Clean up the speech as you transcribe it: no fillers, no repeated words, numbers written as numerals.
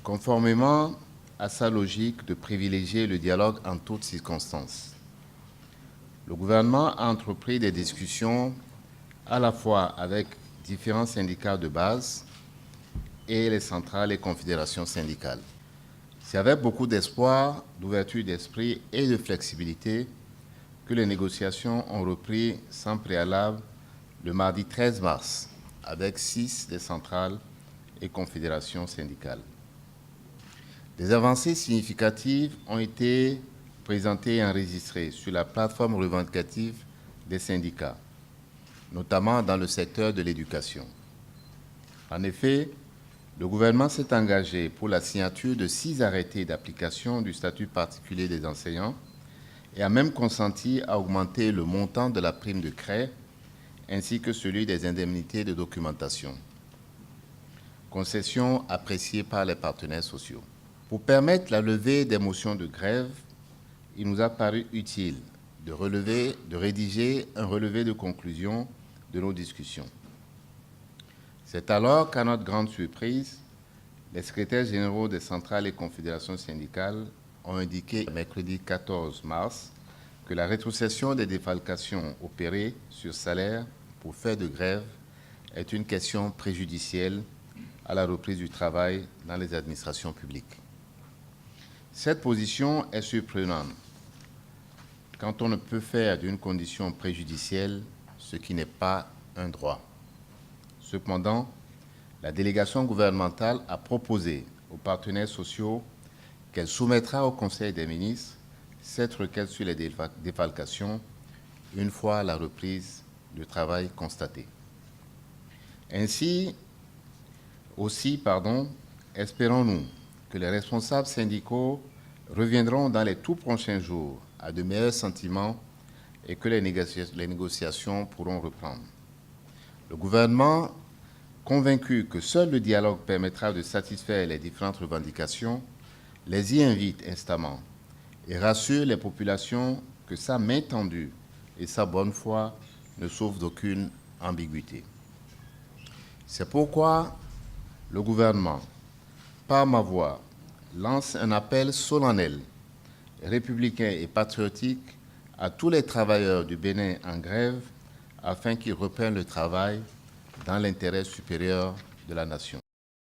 Conformément à sa logique de privilégier le dialogue en toutes circonstances, le gouvernement a entrepris des discussions à la fois avec différents syndicats de base et les centrales et confédérations syndicales. C'est avec beaucoup d'espoir, d'ouverture d'esprit et de flexibilité que les négociations ont repris sans préalable le mardi 13 mars avec 6 des centrales et confédérations syndicales. Des avancées significatives ont été présentées et enregistrées sur la plateforme revendicative des syndicats, notamment dans le secteur de l'éducation. En effet, le gouvernement s'est engagé pour la signature de 6 arrêtés d'application du statut particulier des enseignants et a même consenti à augmenter le montant de la prime de craie ainsi que celui des indemnités de documentation. Concession appréciée par les partenaires sociaux. Pour permettre la levée des motions de grève, il nous a paru utile de rédiger un relevé de conclusion de nos discussions. C'est alors qu'à notre grande surprise, les secrétaires généraux des centrales et confédérations syndicales ont indiqué mercredi 14 mars que la rétrocession des défalcations opérées sur salaire pour faire de grève est une question préjudicielle à la reprise du travail dans les administrations publiques. Cette position est surprenante quand on ne peut faire d'une condition préjudicielle ce qui n'est pas un droit. Cependant, la délégation gouvernementale a proposé aux partenaires sociaux qu'elle soumettra au Conseil des ministres cette requête sur les défalcations une fois la reprise du travail constatée. Ainsi, espérons-nous que les responsables syndicaux reviendront dans les tout prochains jours à de meilleurs sentiments et que les négociations pourront reprendre. Le gouvernement, convaincu que seul le dialogue permettra de satisfaire les différentes revendications, les y invite instamment et rassure les populations que sa main tendue et sa bonne foi ne souffrent d'aucune ambiguïté. C'est pourquoi le gouvernement, par ma voix, lance un appel solennel, républicain et patriotique à tous les travailleurs du Bénin en grève afin qu'ils reprennent le travail dans l'intérêt supérieur de la nation.